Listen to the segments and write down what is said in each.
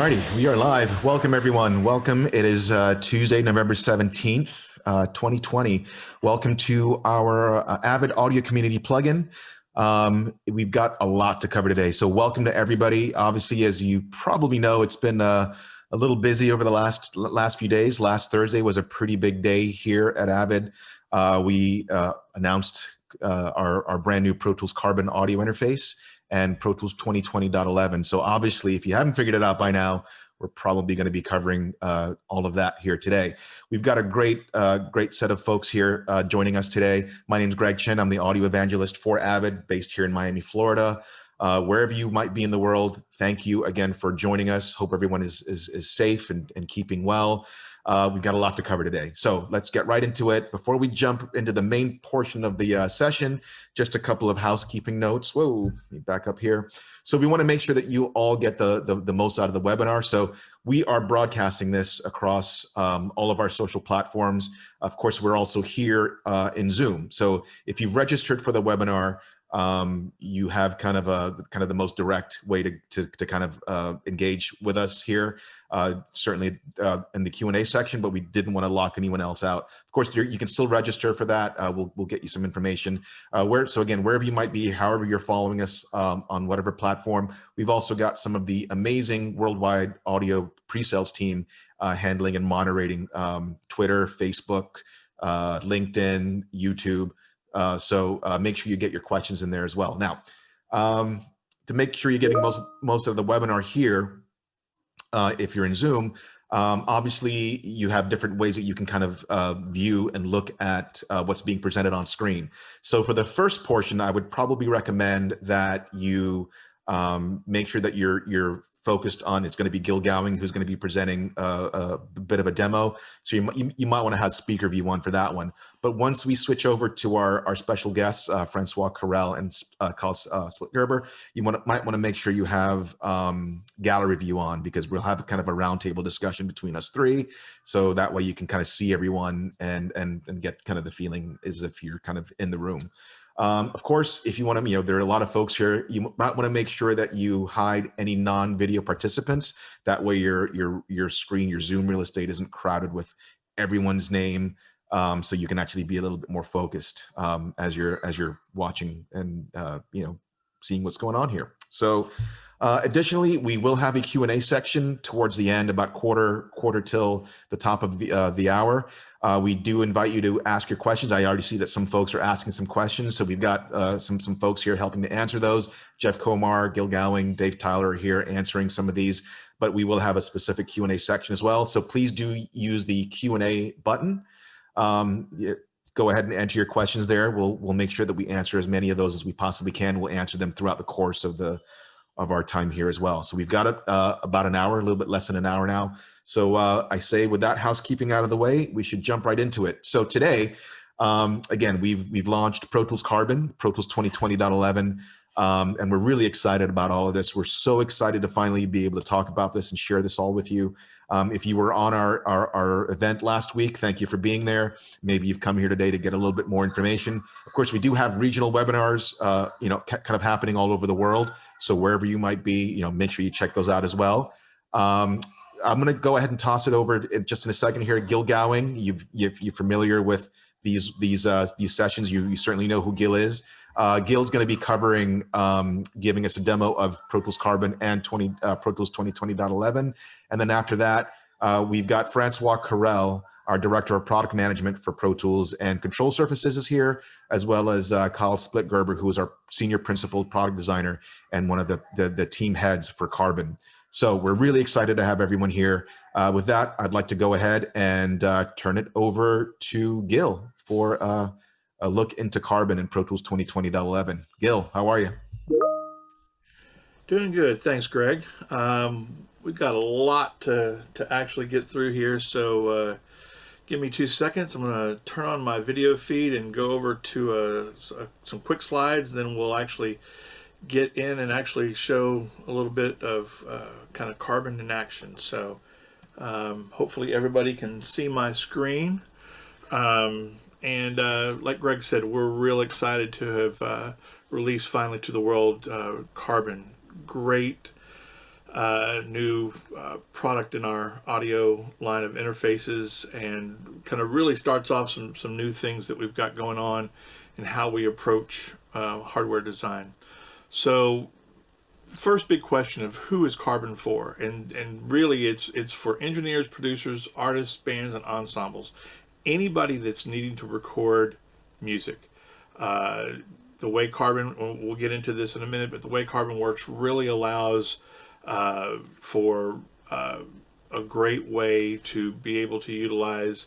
Alrighty, we are live. Welcome, everyone. Welcome. It is Tuesday, November 17th, 2020. Welcome to our Avid audio community plugin. We've got a lot to cover today. So welcome to everybody. Obviously, as you probably know, it's been a little busy over the last few days. Last Thursday was a pretty big day here at Avid. We announced our brand new Pro Tools Carbon audio interface and Pro Tools 2020.11. So obviously, if you haven't figured it out by now, we're probably going to be covering all of that here today. We've got a great set of folks here joining us today. My name is Greg Chin. I'm the audio evangelist for Avid, based here in Miami, Florida. Wherever you might be in the world, thank you again for joining us. Hope everyone is safe and keeping well. We've got a lot to cover today. So let's get right into it. Before we jump into the main portion of the session, just a couple of housekeeping notes. Whoa, let me back up here. So we want to make sure that you all get the most out of the webinar. So we are broadcasting this across all of our social platforms. Of course, we're also here in Zoom. So if you've registered for the webinar, you have kind of the most direct way to kind of engage with us here, certainly in the Q&A section, but we didn't want to lock anyone else out. Of course, you can still register for that. We'll get you some information. So again, wherever you might be, however you're following us on whatever platform, we've also got some of the amazing worldwide audio pre-sales team handling and moderating Twitter, Facebook, LinkedIn, YouTube. So make sure you get your questions in there as well. Now, to make sure you're getting most of the webinar here, if you're in Zoom, obviously you have different ways that you can kind of view and look at what's being presented on screen. So for the first portion, I would probably recommend that you make sure that you're focused on, it's going to be Gil Gowing, who's going to be presenting a bit of a demo. So you might want to have speaker view on for that one. But once we switch over to our special guests, François Quereuil and Kyle Splittgerber, you might want to make sure you have gallery view on, because we'll have kind of a roundtable discussion between us three. So that way you can kind of see everyone and get kind of the feeling as if you're kind of in the room. Of course, if you want to, there are a lot of folks here. You might want to make sure that you hide any non-video participants. That way, your screen, your Zoom real estate isn't crowded with everyone's name, so you can actually be a little bit more focused as you're watching and seeing what's going on here. So, additionally, we will have a Q&A section towards the end, about quarter till the top of the hour. We do invite you to ask your questions. I already see that some folks are asking some questions, so we've got some folks here helping to answer those. Jeff Komar, Gil Gowing, Dave Tyler are here answering some of these, but we will have a specific Q&A section as well. So please do use the Q&A button. Go ahead and enter your questions there. We'll make sure that we answer as many of those as we possibly can. We'll answer them throughout the course of our time here as well. So we've got about an hour, a little bit less than an hour now. So I say, with that housekeeping out of the way, we should jump right into it. So today, again, we've launched Pro Tools Carbon, Pro Tools 2020.11, and we're really excited about all of this. We're so excited to finally be able to talk about this and share this all with you. If you were on our event last week, thank you for being there. Maybe you've come here today to get a little bit more information. Of course, we do have regional webinars, kind of happening all over the world. So wherever you might be, make sure you check those out as well. I'm going to go ahead and toss it over just in a second here. Gil Gowing, you're familiar with these sessions. You certainly know who Gil is. Gil's going to be covering, giving us a demo of Pro Tools Carbon and Pro Tools 2020.11. And then after that, we've got François Quereuil, our Director of Product Management for Pro Tools and Control Surfaces, is here, as well as Kyle Splittgerber, who is our Senior Principal Product Designer and one of the team heads for Carbon. So we're really excited to have everyone here. With that, I'd like to go ahead and turn it over to Gil for a look into Carbon and Pro Tools 2020.11. Gil, how are you? Doing good. Thanks, Greg. We've got a lot to actually get through here, so give me 2 seconds. I'm going to turn on my video feed and go over to some quick slides. Then we'll actually get in and actually show a little bit of kind of Carbon in action. So hopefully everybody can see my screen. And like Greg said, we're real excited to have released finally to the world Carbon. Great new product in our audio line of interfaces, and kind of really starts off some new things that we've got going on and how we approach hardware design. So first big question of who is Carbon for, and really it's for engineers, producers, artists, bands, and ensembles, anybody that's needing to record music. The way Carbon, we'll get into this in a minute, but the way Carbon works really allows for a great way to be able to utilize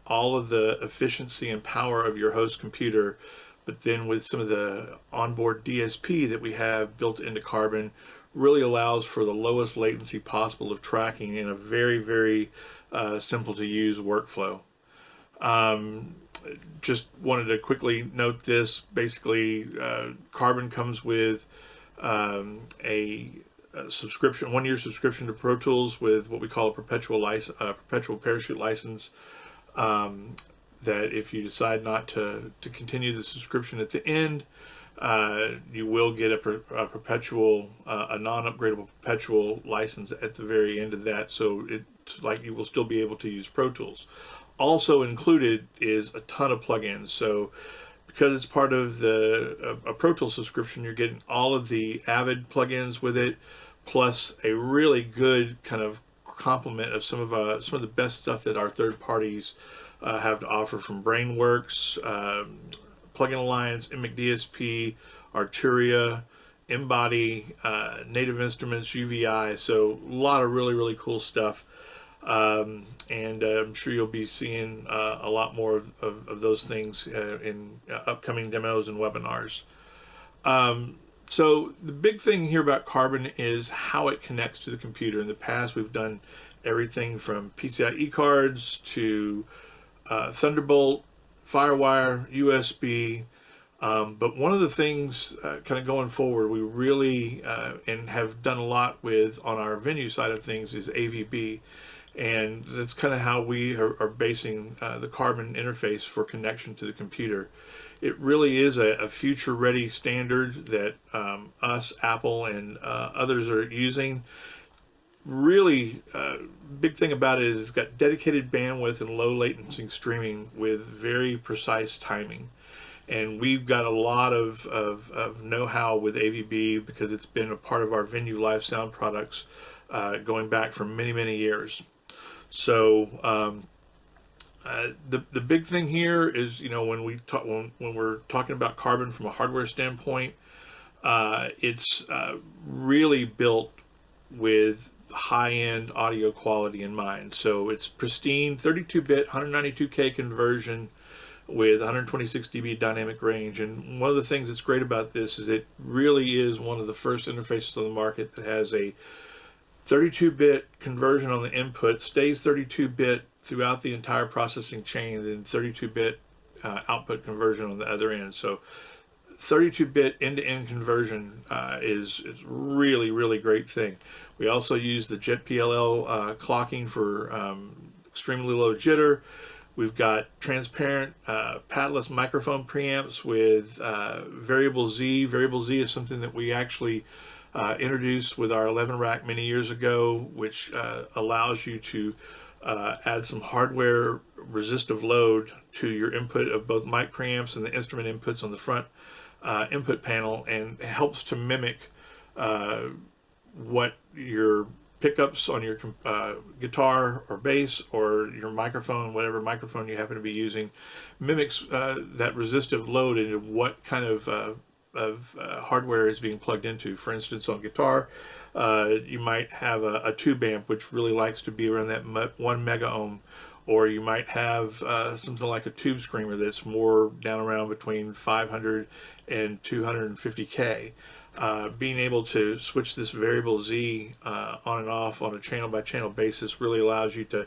all of the efficiency and power of your host computer, but then with some of the onboard DSP that we have built into Carbon, really allows for the lowest latency possible of tracking in a very, very simple to use workflow. Just wanted to quickly note this. Basically, Carbon comes with a subscription, 1 year subscription to Pro Tools with what we call a perpetual parachute license. That if you decide not to continue the subscription at the end, you will get a perpetual, a non-upgradable perpetual license at the very end of that. So it's like you will still be able to use Pro Tools. Also included is a ton of plugins. So because it's part of a Pro Tools subscription, you're getting all of the Avid plugins with it, plus a really good kind of complement of some of the best stuff that our third parties have to offer, from Brainworks, Plugin Alliance, Immic DSP, Arturia, Embody, Native Instruments, UVI. So a lot of really, really cool stuff. And I'm sure you'll be seeing a lot more of those things in upcoming demos and webinars. So the big thing here about Carbon is how it connects to the computer. In the past, we've done everything from PCIe cards to Thunderbolt, Firewire, USB. But one of the things kind of going forward, we really and have done a lot with on our venue side of things is AVB. And that's kind of how we are basing the Carbon interface for connection to the computer. It really is a future-ready standard that us, Apple, and others are using. Really, big thing about it is it's got dedicated bandwidth and low latency streaming with very precise timing. And we've got a lot of know-how with AVB because it's been a part of our venue live sound products going back for many, many years. So the big thing here is, when we're talking about Carbon from a hardware standpoint, it's really built with high-end audio quality in mind. So it's pristine 32-bit 192K conversion with 126 dB dynamic range. And one of the things that's great about this is it really is one of the first interfaces on the market that has a 32-bit conversion on the input, stays 32-bit throughout the entire processing chain, and then 32-bit output conversion on the other end. So 32-bit end-to-end conversion is really, really great thing. We also use the JetPLL clocking for extremely low jitter. We've got transparent padless microphone preamps with variable Z. Variable Z is something that we actually introduced with our 11 rack many years ago, which allows you to add some hardware resistive load to your input of both mic preamps and the instrument inputs on the front input panel, and helps to mimic what your pickups on your guitar or bass or your microphone, whatever microphone you happen to be using, mimics that resistive load into what kind of hardware is being plugged into. For instance, on guitar, you might have a tube amp which really likes to be around that 1 mega ohm, or you might have something like a tube screamer that's more down around between 500 and 250K. Being able to switch this variable Z on and off on a channel by channel basis really allows you to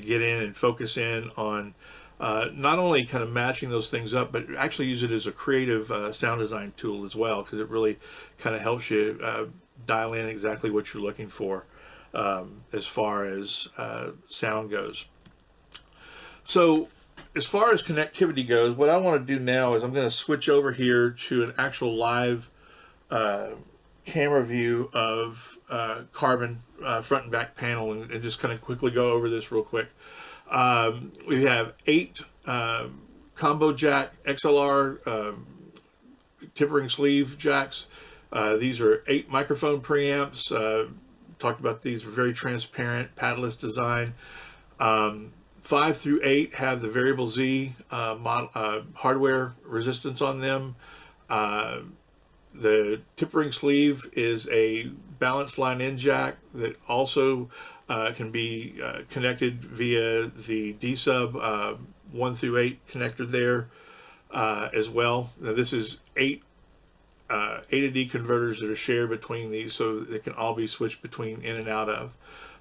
get in and focus in on not only kind of matching those things up, but actually use it as a creative sound design tool as well, because it really kind of helps you dial in exactly what you're looking for as far as sound goes. So as far as connectivity goes, what I want to do now is I'm going to switch over here to an actual live camera view of Carbon front and back panel, and just kind of quickly go over this real quick. We have 8 combo jack XLR tipper sleeve jacks. These are 8 microphone preamps. Talked about these, very transparent, padless design. 5 through 8 have the variable Z hardware resistance on them. The tip-ring sleeve is a balanced line in jack that also can be connected via the D-sub 1 through 8 connector there as well. Now, this is 8 A to D converters that are shared between these, so they can all be switched between in and out of.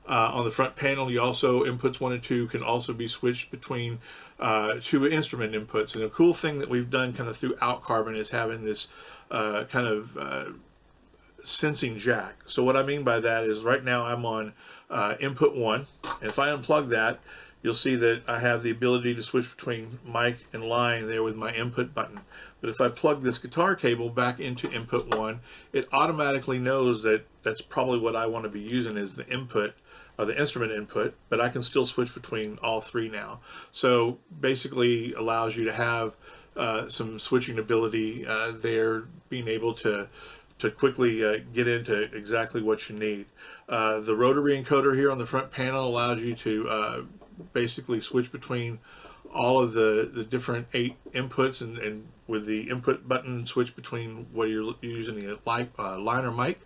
On the front panel, you also, inputs 1 and 2 can also be switched between 2 instrument inputs. And a cool thing that we've done kind of throughout Carbon is having this kind of sensing jack. So what I mean by that is right now I'm on input 1, and if I unplug that, you'll see that I have the ability to switch between mic and line there with my input button. But if I plug this guitar cable back into input 1, it automatically knows that that's probably what I want to be using as the input, or the instrument input, but I can still switch between all 3 now. So basically allows you to have some switching ability there, being able to quickly get into exactly what you need. The rotary encoder here on the front panel allows you to basically switch between all of the different 8 inputs, and with the input button switch between whether you're using the line or mic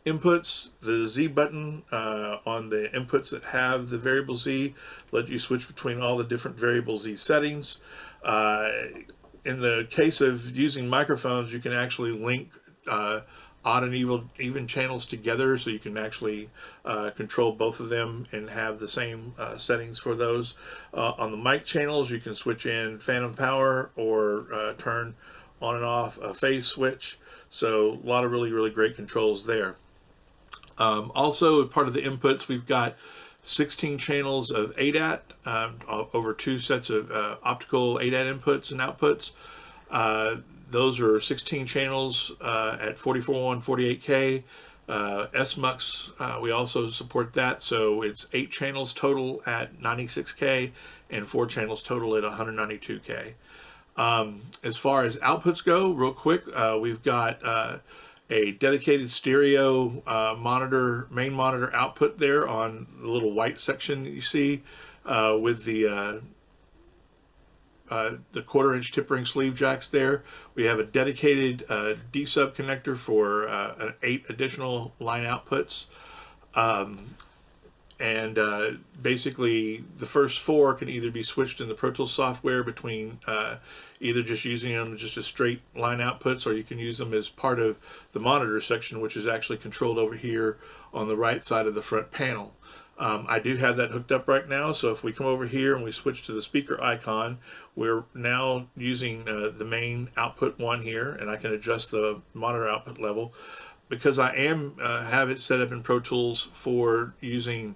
inputs. The Z button on the inputs that have the variable Z let you switch between all the different variable Z settings. In the case of using microphones, you can actually link odd and even channels together, so you can actually control both of them and have the same settings for those. On the mic channels, you can switch in phantom power or turn on and off a phase switch. So a lot of really great controls there. Also, part of the inputs, we've got 16 channels of ADAT over 2 sets of optical ADAT inputs and outputs. Those are 16 channels at 44.148K. SMUX, we also support that, so it's 8 channels total at 96K and 4 channels total at 192K. As far as outputs go, real quick, we've got a dedicated stereo main monitor output there on the little white section that you see with the 1/4-inch tip-ring sleeve jacks there. We have a dedicated D-sub connector for 8 additional line outputs. Basically the first 4 can either be switched in the Pro Tools software between either just using them just as straight line outputs, or you can use them as part of the monitor section, which is actually controlled over here on the right side of the front panel. I do have that hooked up right now, so if we come over here and we switch to the speaker icon, we're now using the main output 1 here, and I can adjust the monitor output level. Because I have it set up in Pro Tools for using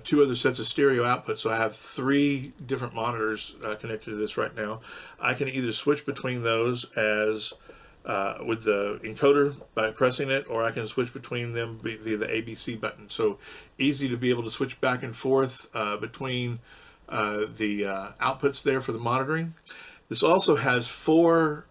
2 other sets of stereo outputs, so I have 3 different monitors connected to this right now. I can either switch between those as with the encoder by pressing it, or I can switch between them via the ABC button. So easy to be able to switch back and forth between the outputs there for the monitoring. This also has 4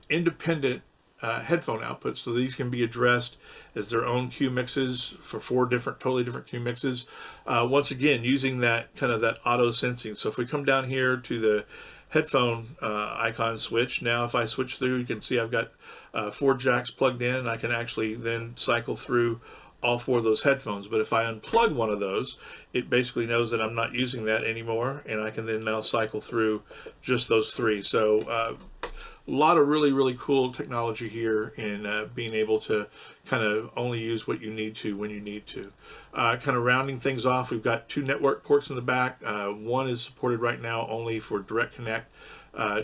independent headphone outputs, so these can be addressed as their own cue mixes for 4 totally different cue mixes. Once again, using that kind of that auto sensing. So if we come down here to the headphone icon switch, now if I switch through, you can see I've got 4 jacks plugged in, and I can actually then cycle through all 4 of those headphones. But if I unplug one of those, it basically knows that I'm not using that anymore, and I can then now cycle through just those 3. So a lot of really cool technology here in being able to kind of only use what you need to when you need to. Kind of rounding things off, we've got 2 network ports in the back. One is supported right now only for direct connect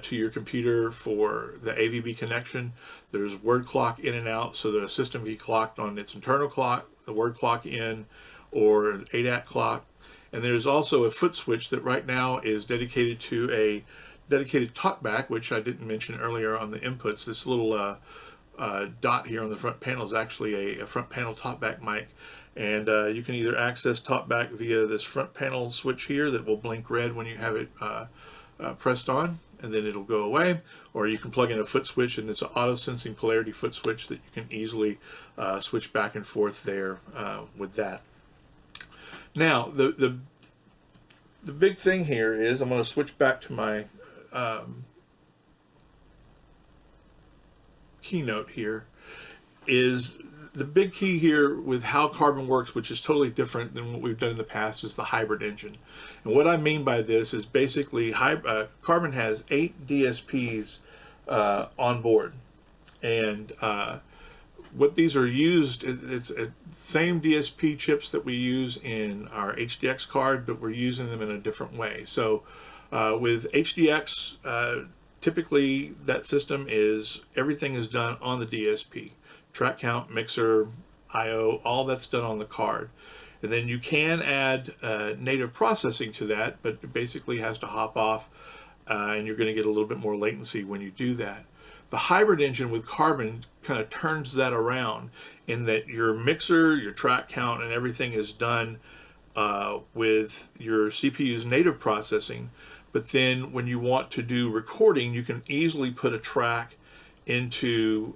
to your computer for the AVB connection. There's word clock in and out, so the system can be clocked on its internal clock, the word clock in, or an ADAT clock. And there's also a foot switch that right now is dedicated to a dedicated talkback, which I didn't mention earlier on the inputs. This little dot here on the front panel is actually a front panel talkback mic. And you can either access talkback via this front panel switch here that will blink red when you have it pressed on, and then it'll go away, or you can plug in a foot switch, and it's an auto sensing polarity foot switch that you can easily switch back and forth there with that. Now the big thing here is, I'm going to switch back to my keynote here, is the big key here with how Carbon works, which is totally different than what we've done in the past, is the hybrid engine. And what I mean by this is basically Carbon has 8 DSPs on board, and what these are used, it's same DSP chips that we use in our HDX card, but we're using them in a different way. So with HDX, typically that system is, everything is done on the DSP. Track count, mixer, I/O, all that's done on the card. And then you can add native processing to that, but it basically has to hop off, and you're going to get a little bit more latency when you do that. The hybrid engine with Carbon kind of turns that around, in that your mixer, your track count, and everything is done with your CPU's native processing. But then when you want to do recording, you can easily put a track into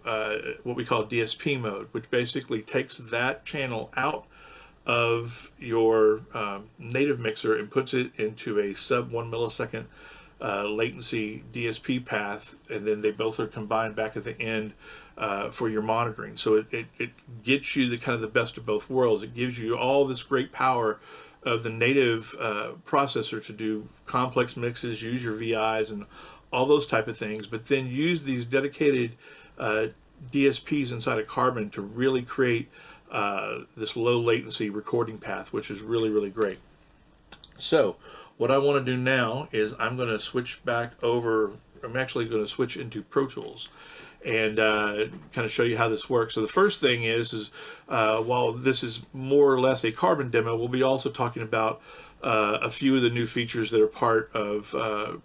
what we call DSP mode, which basically takes that channel out of your native mixer and puts it into a sub 1 millisecond latency DSP path, and then they both are combined back at the end for your monitoring. So it gets you the kind of the best of both worlds. It gives you all this great power of the native processor to do complex mixes, use your VIs and all those type of things, but then use these dedicated DSPs inside of Carbon to really create this low latency recording path, which is really, really great. So what I want to do now is I'm going to switch back over, I'm actually going to switch into Pro Tools and kind of show you how this works. So the first thing is while this is more or less a Carbon demo, we'll be also talking about a few of the new features that are part of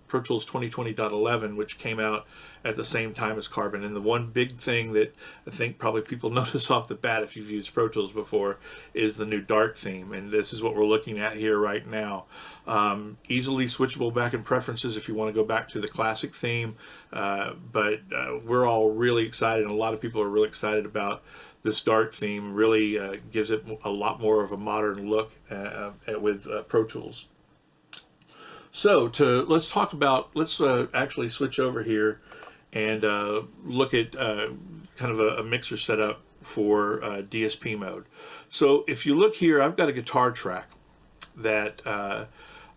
Pro Tools 2020.11, which came out at the same time as Carbon. And the one big thing that I think probably people notice off the bat if you've used Pro Tools before is the new dark theme. And this is what we're looking at here right now. Easily switchable back in preferences if you want to go back to the classic theme. But we're all really excited, and a lot of people are really excited about this dark theme. Really gives it a lot more of a modern look with Pro Tools. So let's talk about, let's actually switch over here and look at kind of a mixer setup for DSP mode. So if you look here, I've got a guitar track that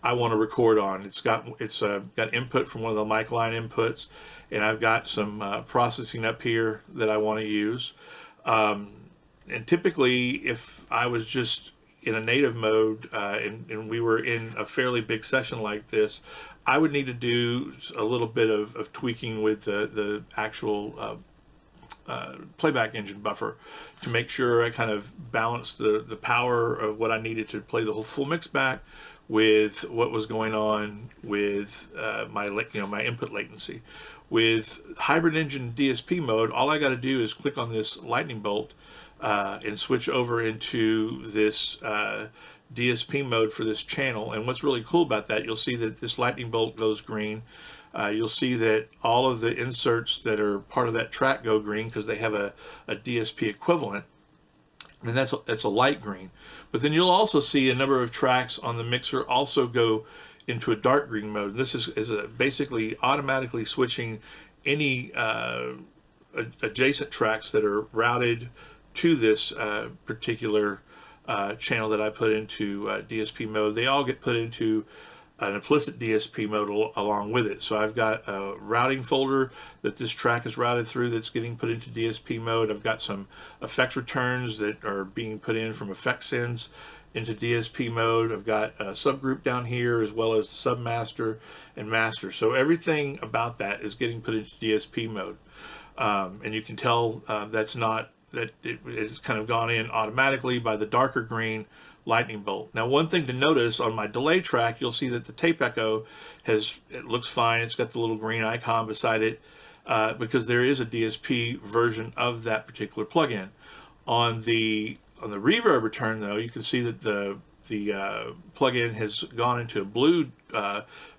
I want to record on. It's got input from one of the mic line inputs, and I've got some processing up here that I want to use. And typically, if I was just in a native mode and we were in a fairly big session like this, I would need to do a little bit of tweaking with the actual playback engine buffer to make sure I kind of balanced the power of what I needed to play the whole full mix back with what was going on with my input latency. With hybrid engine DSP mode, all I got to do is click on this lightning bolt and switch over into this DSP mode for this channel. And what's really cool about that, you'll see that this lightning bolt goes green. You'll see that all of the inserts that are part of that track go green because they have a DSP equivalent, and that's a light green. But then you'll also see a number of tracks on the mixer also go into a dark green mode. And this is basically automatically switching any adjacent tracks that are routed to this particular channel that I put into DSP mode. They all get put into an implicit DSP mode along with it. So I've got a routing folder that this track is routed through that's getting put into DSP mode. I've got some effects returns that are being put in from effect sends into DSP mode. I've got a subgroup down here as well as submaster and master. So everything about that is getting put into DSP mode. And you can tell that it's kind of gone in automatically by the darker green lightning bolt. Now, one thing to notice on my delay track, you'll see that the tape echo it looks fine. It's got the little green icon beside it. because there is a DSP version of that particular plugin. On the reverb return, though, you can see that the plugin has gone into a blue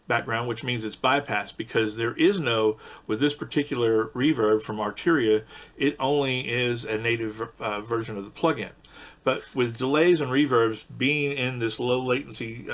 background, which means it's bypassed, because there is no, with this particular reverb from Arteria, it only is a native version of the plugin. But with delays and reverbs, being in this low latency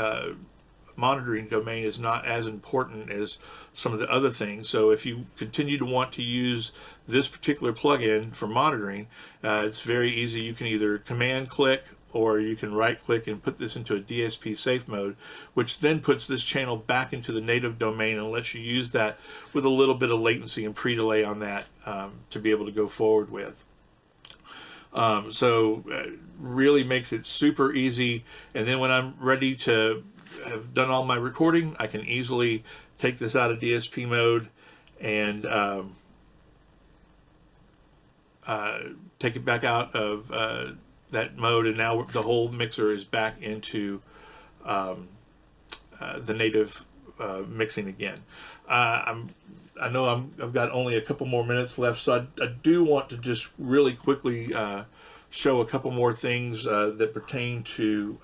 monitoring domain is not as important as some of the other things. So if you continue to want to use this particular plugin for monitoring, it's very easy. You can either command click, or you can right click and put this into a DSP safe mode, which then puts this channel back into the native domain and lets you use that with a little bit of latency and pre-delay on that to be able to go forward with. So really makes it super easy. And then when I'm ready to have done all my recording, I can easily take this out of DSP mode and take it back out of that mode, and now the whole mixer is back into the native mixing again. I know I've got only a couple more minutes left, so I do want to just really quickly show a couple more things that pertain to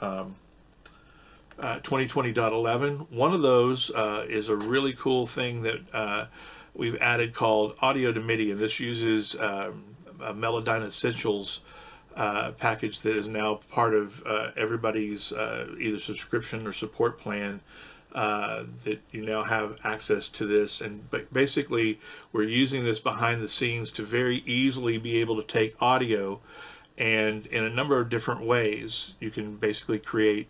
2020.11. One of those is a really cool thing that we've added called Audio to MIDI, and this uses a Melodyne Essentials package that is now part of everybody's either subscription or support plan, that you now have access to this. And basically we're using this behind the scenes to very easily be able to take audio, and in a number of different ways you can basically create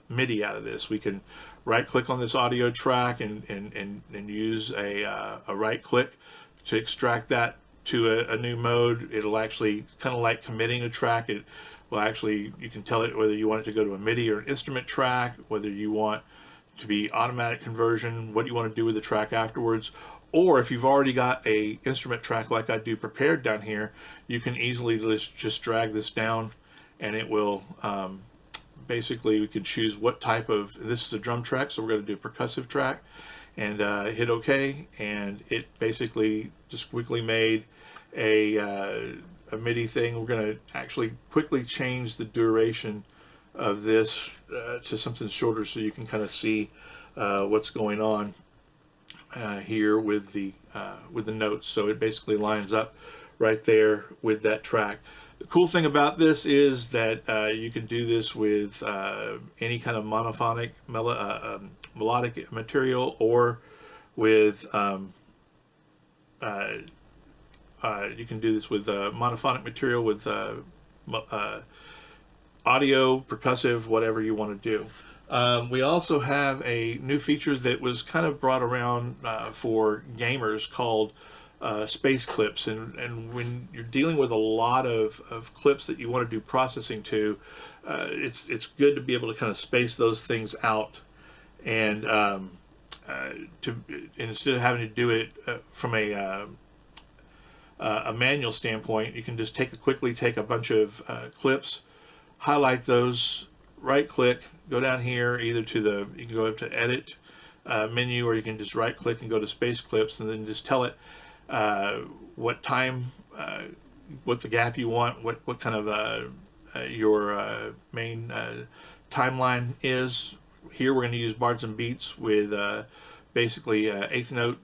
MIDI out of this. We can right click on this audio track and use a right click to extract that to a new mode. It'll actually, kind of like committing a track, it will actually, you can tell it whether you want it to go to a MIDI or an instrument track, whether you want to be automatic conversion, what you want to do with the track afterwards, or if you've already got a instrument track like I do prepared down here, you can easily just drag this down, and it will basically, we can choose what type of, this is a drum track, so we're going to do a percussive track, and hit OK, and it basically just quickly made a MIDI thing. We're going to actually quickly change the duration of this to something shorter, so you can kind of see what's going on here with the notes. So it basically lines up right there with that track. The cool thing about this is that you can do this with any kind of monophonic melodic material, or with you can do this with monophonic material, with audio, percussive, whatever you want to do. We also have a new feature that was kind of brought around for gamers called space clips, and when you're dealing with a lot of clips that you want to do processing to, it's good to be able to kind of space those things out, and instead of having to do it from a manual standpoint, you can just quickly take a bunch of clips, highlight those, right click, go down here either to the, you can go up to edit menu, or you can just right click and go to space clips, and then just tell it what time, what the gap you want, what kind of your main timeline is. Here we're going to use bars and beats with basically eighth note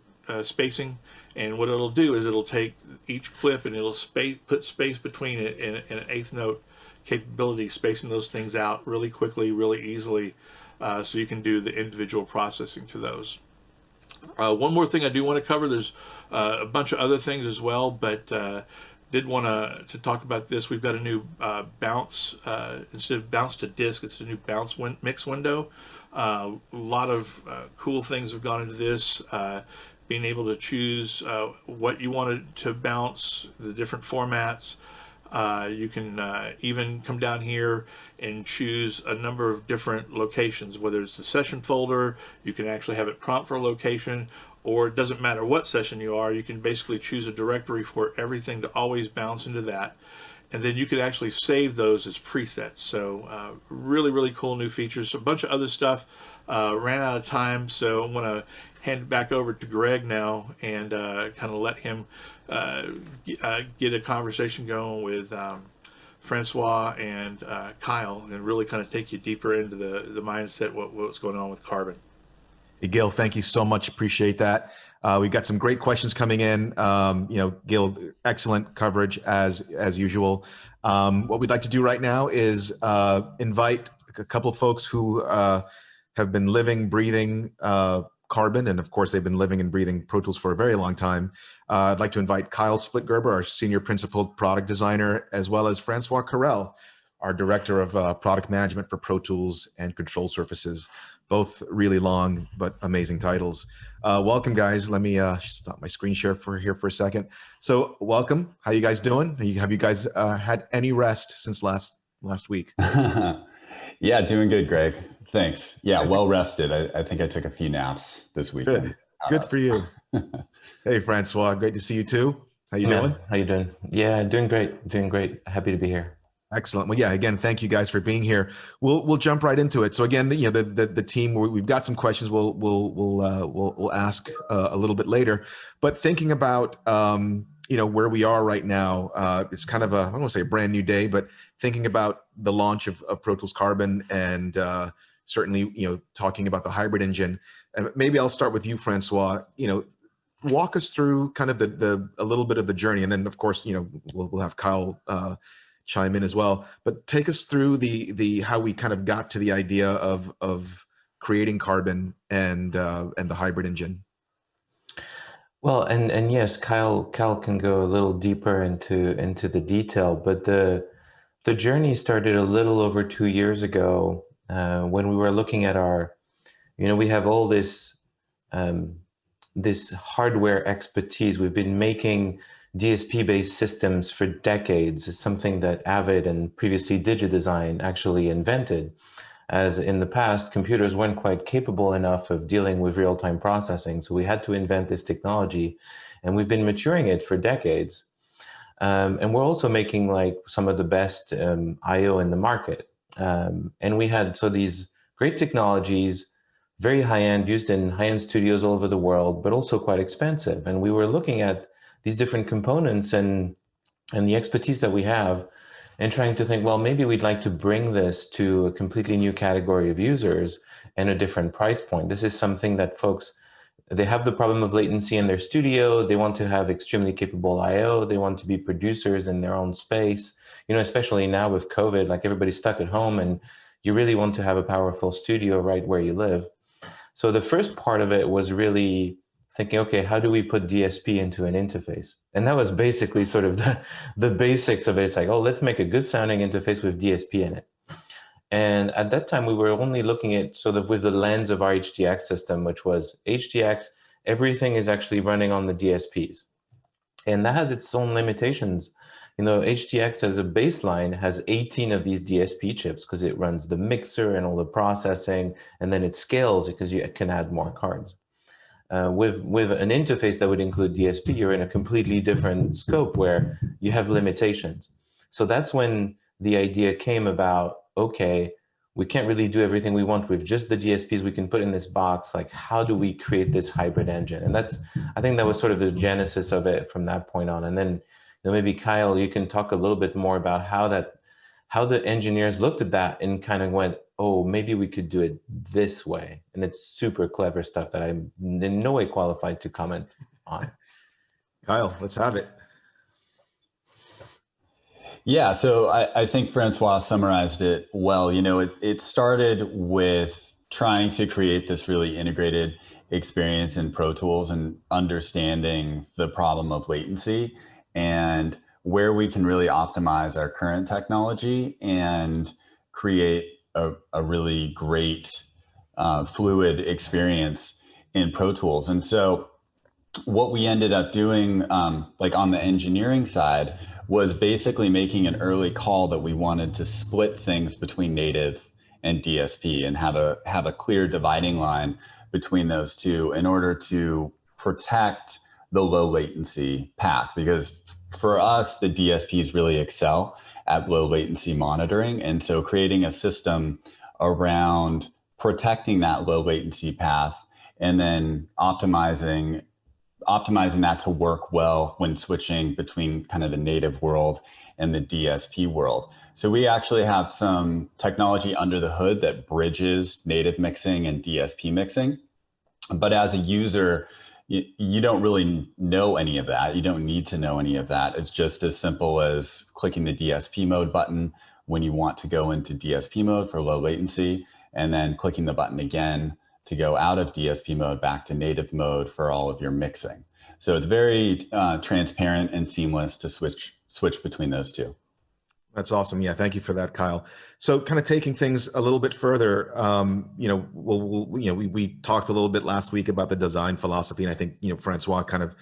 spacing, and what it'll do is it'll take each clip and it'll put space between it and an eighth note capability, spacing those things out really quickly, really easily, so you can do the individual processing to those. One more thing I do want to cover, there's a bunch of other things as well, but did want to talk about this. We've got a new bounce, instead of bounce to disk, it's a new bounce mix window. A lot of cool things have gone into this, being able to choose what you wanted to bounce, the different formats. You can even come down here and choose a number of different locations, whether it's the session folder, you can actually have it prompt for a location, or it doesn't matter what session you are, you can basically choose a directory for everything to always bounce into that. And then you could actually save those as presets. So really, really cool new features. A bunch of other stuff ran out of time, so I'm going to hand it back over to Greg now and kind of let him get a conversation going with Francois and Kyle, and really kind of take you deeper into the mindset, what's going on with carbon. Hey, Gil, thank you so much. Appreciate that. We've got some great questions coming in. Gil, excellent coverage as usual. What we'd like to do right now is invite a couple of folks who have been living, breathing carbon, and of course they've been living and breathing Pro Tools for a very long time. I'd like to invite Kyle Splittgerber, our Senior Principal Product Designer, as well as François Quereuil, our Director of Product Management for Pro Tools and Control Surfaces. Both really long but amazing titles. Welcome, guys. Let me stop my screen share for a second. So welcome. How you guys doing? Have you guys had any rest since last week? Yeah, doing good, Greg. Thanks. Yeah, well rested. I think I took a few naps this weekend. Good for you. Hey, Francois, great to see you too. How you doing? How you doing? Yeah, doing great. Happy to be here. Excellent. Well, yeah, again, thank you guys for being here. We'll jump right into it. So again, the team, we've got some questions we'll ask a little bit later, but thinking about where we are right now, it's kind of I don't want to say a brand new day, but thinking about the launch of Pro Tools Carbon and certainly talking about the hybrid engine. And maybe I'll start with you, Francois. Walk us through kind of a little bit of the journey, and then of course we'll have Kyle chime in as well. But take us through the how we kind of got to the idea of creating carbon and the hybrid engine. Well, and yes, Kyle can go a little deeper into the detail, but the journey started a little over 2 years ago when we were looking at we have all this hardware expertise. We've been making DSP-based systems for decades. It's something that Avid and previously DigiDesign actually invented, as in the past, computers weren't quite capable enough of dealing with real-time processing. So we had to invent this technology, and we've been maturing it for decades. And we're also making like some of the best I/O in the market. And we had these great technologies, very high-end, used in high-end studios all over the world, but also quite expensive. And we were looking at these different components and the expertise that we have, and trying to think, well, maybe we'd like to bring this to a completely new category of users and a different price point. This is something that folks, they have the problem of latency in their studio. They want to have extremely capable I/O. They want to be producers in their own space. Especially now with COVID, like everybody's stuck at home, and you really want to have a powerful studio right where you live. So the first part of it was really thinking, okay, how do we put DSP into an interface? And that was basically sort of the basics of it. It's like, oh, let's make a good sounding interface with DSP in it. And at that time, we were only looking at sort of with the lens of our HDX system, which was HDX, everything is actually running on the DSPs. And that has its own limitations. HDX as a baseline has 18 of these DSP chips because it runs the mixer and all the processing, and then it scales because you can add more cards. With an interface that would include DSP, you're in a completely different scope where you have limitations. So that's when the idea came about, okay, we can't really do everything we want with just the DSPs we can put in this box. Like, how do we create this hybrid engine? And I think that was sort of the genesis of it from that point on. And then maybe Kyle, you can talk a little bit more about how the engineers looked at that and kind of went, oh, maybe we could do it this way. And it's super clever stuff that I'm in no way qualified to comment on. Kyle, let's have it. Yeah, so I think Francois summarized it well. It started with trying to create this really integrated experience in Pro Tools and understanding the problem of latency and where we can really optimize our current technology and create a really great fluid experience in Pro Tools. And so what we ended up doing, like on the engineering side, was basically making an early call that we wanted to split things between native and DSP and have a clear dividing line between those two in order to protect the low latency path. Because for us, the DSPs really excel at low latency monitoring. And so creating a system around protecting that low latency path and then optimizing that to work well when switching between kind of the native world and the DSP world. So we actually have some technology under the hood that bridges native mixing and DSP mixing. But as a user, you don't really know any of that. You don't need to know any of that. It's just as simple as clicking the DSP mode button when you want to go into DSP mode for low latency, and then clicking the button again to go out of DSP mode back to native mode for all of your mixing. So it's very transparent and seamless to switch between those two. That's awesome. Yeah, thank you for that, Kyle. So, kind of taking things a little bit further, we talked a little bit last week about the design philosophy, and I think Francois kind of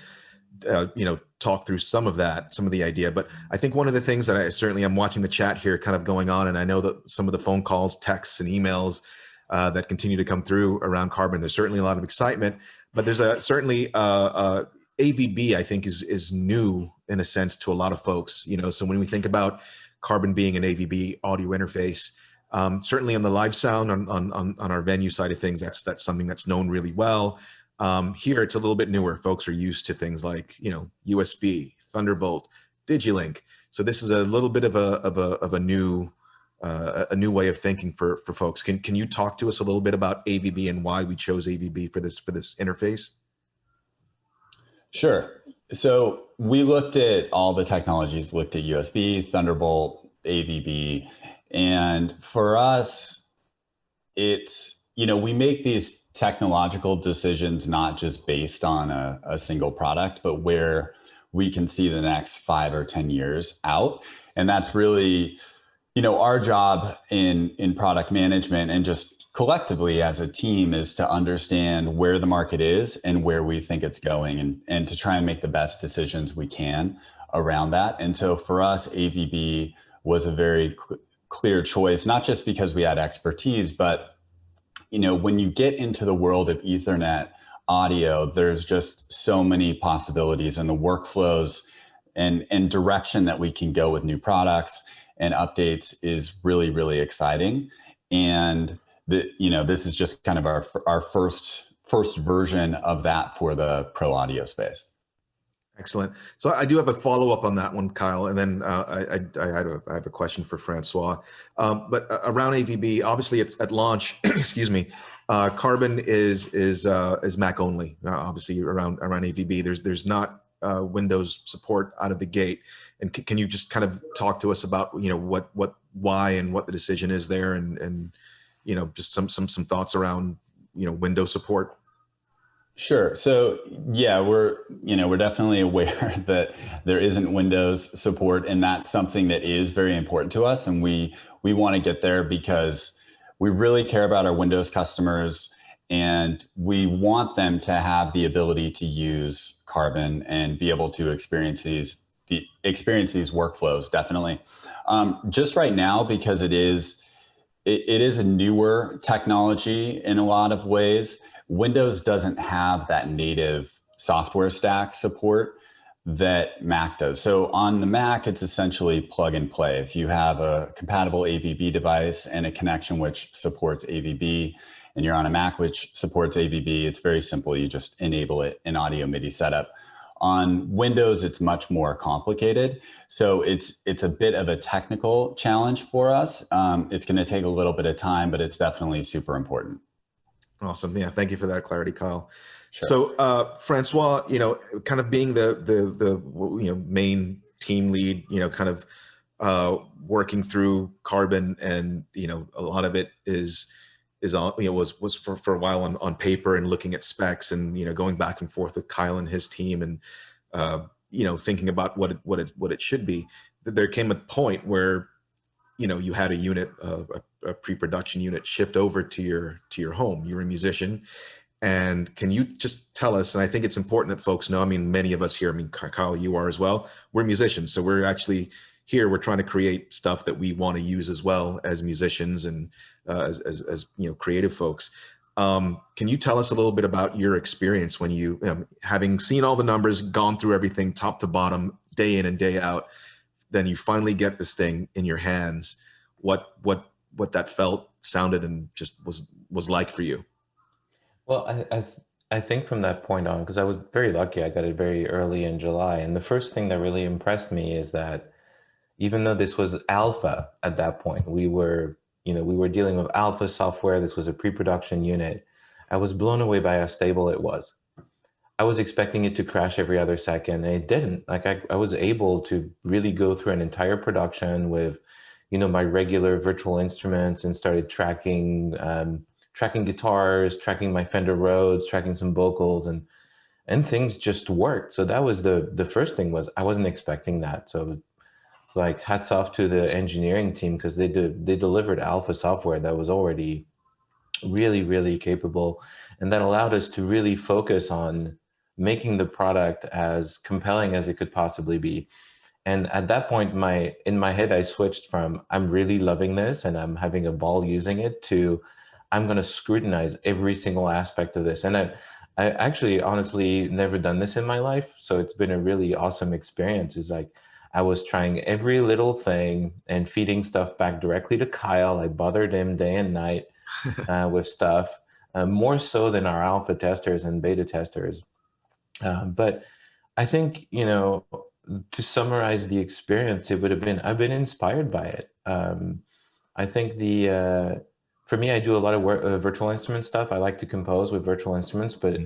talked through some of the idea. But I think one of the things that I'm watching the chat here kind of going on, and I know that some of the phone calls, texts, and emails that continue to come through around Carbon. There's certainly a lot of excitement, but there's certainly AVB. I think is new in a sense to a lot of folks. So when we think about Carbon being an AVB audio interface, certainly on the live sound on our venue side of things, that's something that's known really well. Here it's a little bit newer. Folks are used to things like USB, Thunderbolt, Digilink. So this is a little bit of a new way of thinking for folks. Can you talk to us a little bit about AVB and why we chose AVB for this interface? Sure. So we looked at all the technologies, looked at USB, Thunderbolt, AVB, and for us, it's, we make these technological decisions not just based on a single product, but where we can see the next 5 or 10 years out. And that's really, our job in product management and just collectively as a team is to understand where the market is and where we think it's going, and to try and make the best decisions we can around that. And so for us, AVB was a very clear choice, not just because we had expertise, but when you get into the world of Ethernet audio, there's just so many possibilities, and the workflows and direction that we can go with new products and updates is really, really exciting. And this is just kind of our first version of that for the pro audio space. Excellent. So I do have a follow-up on that one, Kyle, and then I have a question for Francois. But around AVB, obviously it's at launch. Excuse me. Carbon is Mac only. Obviously around AVB, there's not Windows support out of the gate. And can you just kind of talk to us about why and what the decision is there, and just some thoughts around Windows support? Sure. So yeah, we're definitely aware that there isn't Windows support, and that's something that is very important to us. And we want to get there because we really care about our Windows customers, and we want them to have the ability to use Carbon and be able to experience these workflows. Definitely. Just right now, because it is a newer technology in a lot of ways. Windows doesn't have that native software stack support that Mac does. So on the Mac, it's essentially plug and play. If you have a compatible AVB device and a connection which supports AVB, and you're on a Mac which supports AVB, it's very simple. You just enable it in audio MIDI setup. On Windows, it's much more complicated. So it's a bit of a technical challenge for us. It's going to take a little bit of time, but it's definitely super important. Awesome. Yeah. Thank you for that clarity, Kyle. Sure. So, Francois, kind of being the main team lead, kind of working through Carbon, and, a lot of it is on, was for a while on paper and looking at specs, and, going back and forth with Kyle and his team, and, thinking about what it should be. There came a point where, you had a unit, a pre-production unit shipped over to your home. You're a musician. And can you just tell us, and I think it's important that folks know, many of us here, Kyle, you are as well, we're musicians. So we're actually here, we're trying to create stuff that we want to use as well as musicians and as creative folks. Can you tell us a little bit about your experience when you, having seen all the numbers, gone through everything top to bottom, day in and day out, then you finally get this thing in your hands, what that felt, sounded, and just was like for you? Well, I think from that point on, because I was very lucky, I got it very early in July, and the first thing that really impressed me is that even though this was alpha at that point, we were dealing with alpha software. This was a pre-production unit. I was blown away by how stable it was. I was expecting it to crash every other second, and it didn't. Like I was able to really go through an entire production with, my regular virtual instruments and started tracking guitars, tracking my Fender Rhodes, tracking some vocals, and things just worked. So that was the first thing. Was I wasn't expecting that. So like hats off to the engineering team, because they delivered alpha software that was already really, really capable, and that allowed us to really focus on making the product as compelling as it could possibly be. And at that point, in my head, I switched from I'm really loving this and I'm having a ball using it to I'm going to scrutinize every single aspect of this. And I actually honestly never done this in my life. So it's been a really awesome experience. It's like I was trying every little thing and feeding stuff back directly to Kyle. I bothered him day and night with stuff, more so than our alpha testers and beta testers. But I think, to summarize the experience, it would have been, I've been inspired by it. I think for me, I do a lot of work, virtual instrument stuff. I like to compose with virtual instruments, but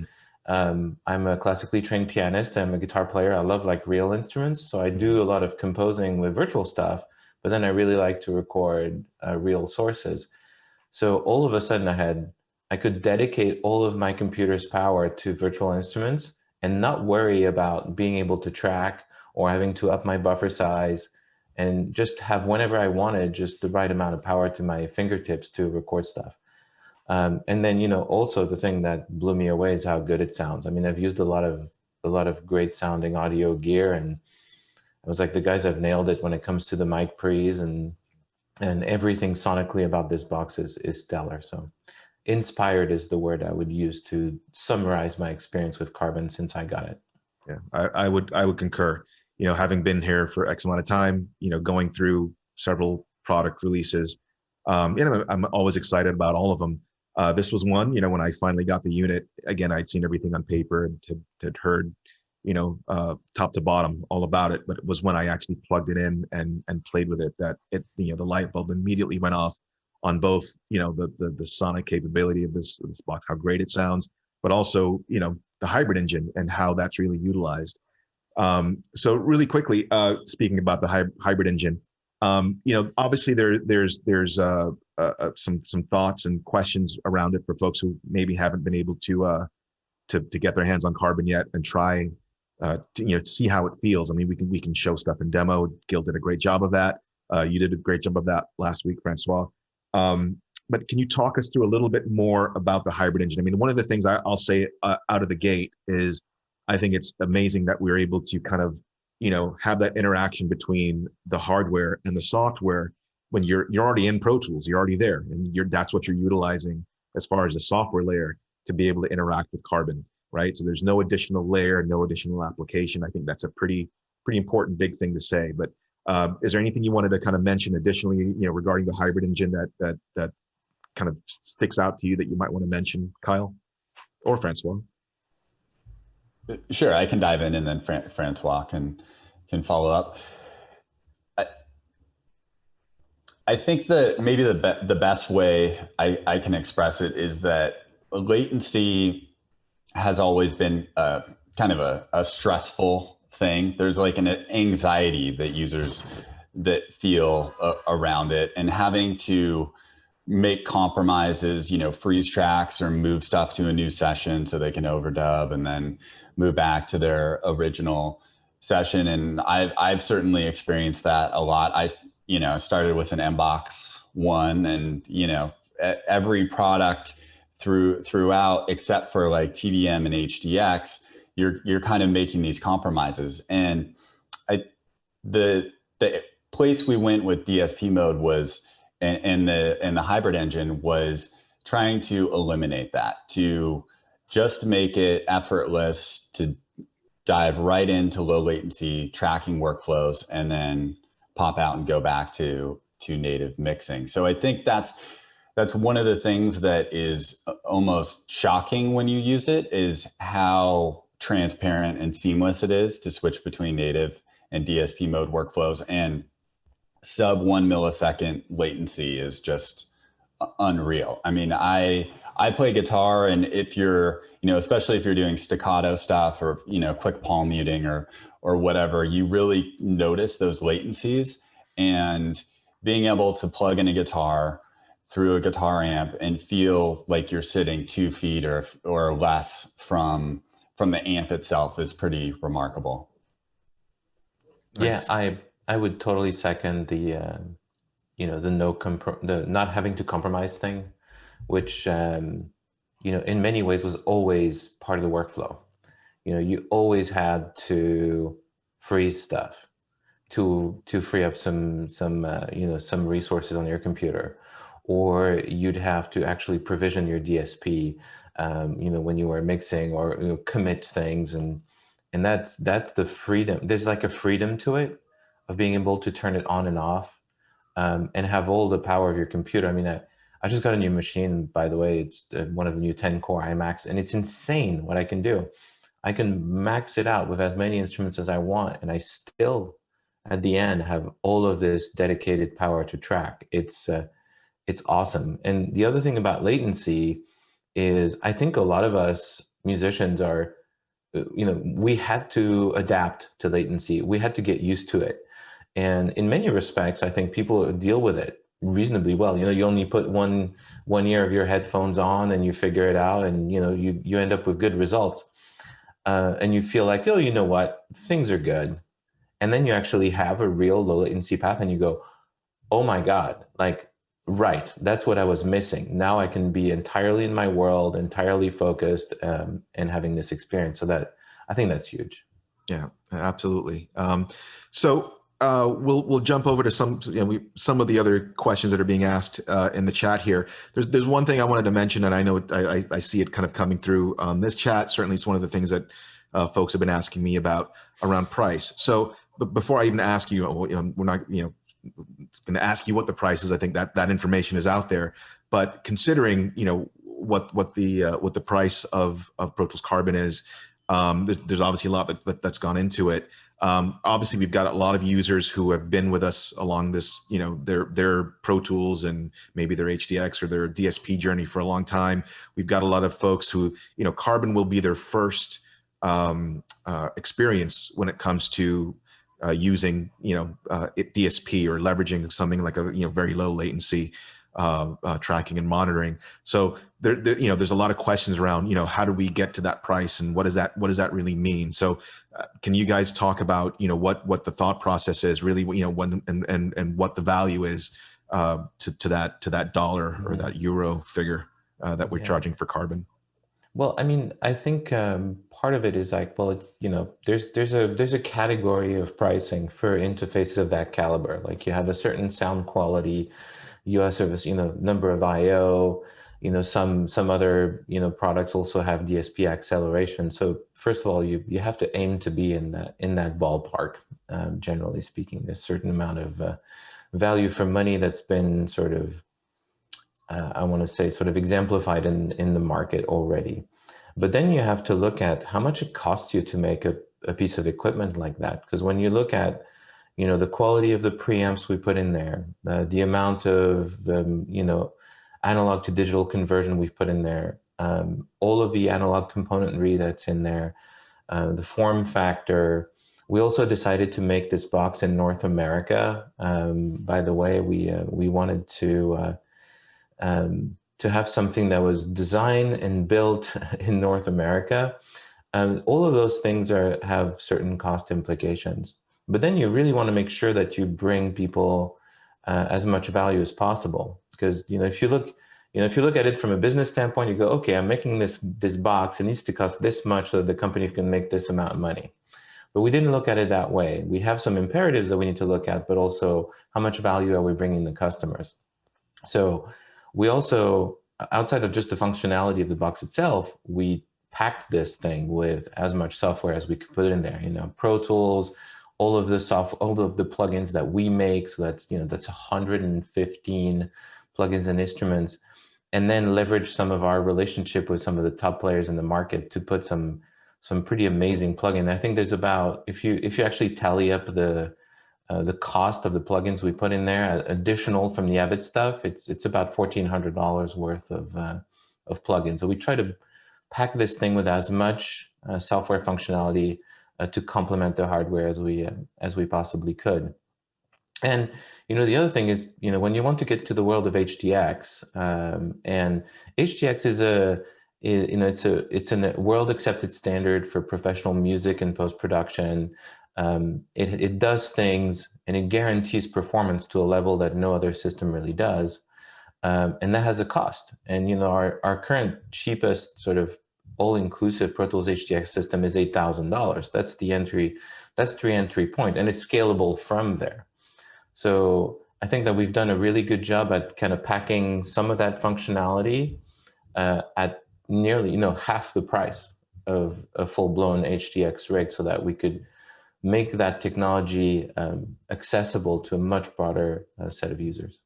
I'm a classically trained pianist. I'm a guitar player. I love like real instruments. So I do a lot of composing with virtual stuff, but then I really like to record real sources. So all of a sudden I could dedicate all of my computer's power to virtual instruments and not worry about being able to track or having to up my buffer size, and just have, whenever I wanted, just the right amount of power to my fingertips to record stuff. And then, also the thing that blew me away is how good it sounds. I mean, I've used a lot of great sounding audio gear, and I was like, the guys have nailed it when it comes to the mic pre's, and everything sonically about this box is stellar. So inspired is the word I would use to summarize my experience with Carbon since I got it. Yeah, I would concur. Having been here for X amount of time, going through several product releases, I'm always excited about all of them. This was one, when I finally got the unit, again, I'd seen everything on paper and had heard, top to bottom all about it, but it was when I actually plugged it in and played with it that the light bulb immediately went off on both, the sonic capability of this box, how great it sounds, but also, the hybrid engine and how that's really utilized. So really quickly, speaking about the hybrid engine, obviously there's some thoughts and questions around it for folks who maybe haven't been able to get their hands on Carbon yet and try to see how it feels. I mean, we can show stuff in demo. Gil did a great job of that. You did a great job of that last week, Francois. But can you talk us through a little bit more about the hybrid engine? I mean, one of the things I'll say out of the gate is I think it's amazing that we're able to kind of, have that interaction between the hardware and the software when you're already in Pro Tools, you're already there, and that's what you're utilizing as far as the software layer to be able to interact with Carbon, right? So there's no additional layer, no additional application. I think that's a pretty important big thing to say. But is there anything you wanted to kind of mention additionally, regarding the hybrid engine that kind of sticks out to you that you might want to mention, Kyle or Francois? Sure, I can dive in, and then Francois can follow up. I think that maybe the best way I can express it is that latency has always been kind of a stressful thing. There's like an anxiety that users that feel around it, and having to make compromises, freeze tracks or move stuff to a new session so they can overdub and then move back to their original session. And I've certainly experienced that a lot. I started with an Mbox One, and every product throughout except for like TDM and HDX, you're kind of making these compromises. And the place we went with DSP mode was, and the hybrid engine was trying to eliminate that, to just make it effortless to dive right into low latency tracking workflows and then pop out and go back to native mixing. So I think that's that's one of the things that is almost shocking when you use it, is how transparent and seamless it is to switch between native and DSP mode workflows. And sub 1 millisecond latency is just unreal. I mean, I play guitar, and if you're, especially if you're doing staccato stuff or, quick palm muting or whatever, you really notice those latencies. And being able to plug in a guitar through a guitar amp and feel like you're sitting 2 feet or less from the amp itself is pretty remarkable. Nice. Yeah, I would totally second the the not having to compromise thing, which in many ways was always part of the workflow. You always had to freeze stuff to free up some resources on your computer, or you'd have to actually provision your DSP when you were mixing, or commit things, and that's the freedom. There's like a freedom to it, of being able to turn it on and off, and have all the power of your computer. I mean, I just got a new machine, by the way. It's one of the new 10-core iMacs, and it's insane what I can do. I can max it out with as many instruments as I want, and I still, at the end, have all of this dedicated power to track. It's awesome. And the other thing about latency is, I think a lot of us musicians are, we had to adapt to latency. We had to get used to it. And in many respects, I think people deal with it reasonably well. You only put one ear of your headphones on and you figure it out, and you end up with good results. And you feel like, oh, you know what, things are good. And then you actually have a real low latency path, and you go, oh my God, like, right, that's what I was missing. Now I can be entirely in my world, entirely focused, and having this experience. So I think that's huge. Yeah, absolutely. So we'll jump over to some of the other questions that are being asked in the chat here. There's one thing I wanted to mention, and I know I see it kind of coming through this chat. Certainly, it's one of the things that folks have been asking me about around price. So, but before I even ask you, we're not it's going to ask you what the price is. I think that information is out there. But considering what the price of Pro Tools Carbon is, there's obviously a lot that's gone into it. Obviously, we've got a lot of users who have been with us along this, their Pro Tools and maybe their HDX or their DSP journey for a long time. We've got a lot of folks who, Carbon will be their first experience when it comes to using, DSP or leveraging something like a, very low latency tracking and monitoring. So there's a lot of questions around, how do we get to that price, and what does that really mean? So can you guys talk about, what the thought process is really, when and what the value is to that dollar or that euro figure that we're charging for Carbon? Well, I mean, I think part of it is like, well, it's, there's a category of pricing for interfaces of that caliber. Like, you have a certain sound quality, you have service, number of IO, some other, products also have DSP acceleration. So first of all, you have to aim to be in that ballpark. Generally speaking, there's a certain amount of value for money that's been sort of, I want to say, sort of exemplified in the market already. But then you have to look at how much it costs you to make a piece of equipment like that. Because when you look at, the quality of the preamps we put in there, the amount of, analog to digital conversion we've put in there, all of the analog componentry that's in there, the form factor. We also decided to make this box in North America. By the way, we wanted to have something that was designed and built in North America. All of those things have certain cost implications. But then you really want to make sure that you bring people as much value as possible. Because if you look at it from a business standpoint, you go, okay, I'm making this box. It needs to cost this much so that the company can make this amount of money. But we didn't look at it that way. We have some imperatives that we need to look at, but also how much value are we bringing the customers? So we also, outside of just the functionality of the box itself, we packed this thing with as much software as we could put in there. Pro Tools, all of the plugins that we make. So that's 115 plugins and instruments, and then leverage some of our relationship with some of the top players in the market to put some pretty amazing plugin. I think there's about, if you actually tally up the cost of the plugins we put in there, additional from the Avid stuff, it's about $1,400 worth of plugins. So we try to pack this thing with as much software functionality to complement the hardware as we possibly could. And the other thing is, when you want to get to the world of HDX, and HDX is it's a world accepted standard for professional music and post-production. It does things and it guarantees performance to a level that no other system really does. And that has a cost. And our current cheapest sort of all-inclusive Pro Tools HDX system is $8,000. That's the entry point, and it's scalable from there. So I think that we've done a really good job at kind of packing some of that functionality at nearly half the price of a full-blown HDX rig, so that we could make that technology accessible to a much broader set of users.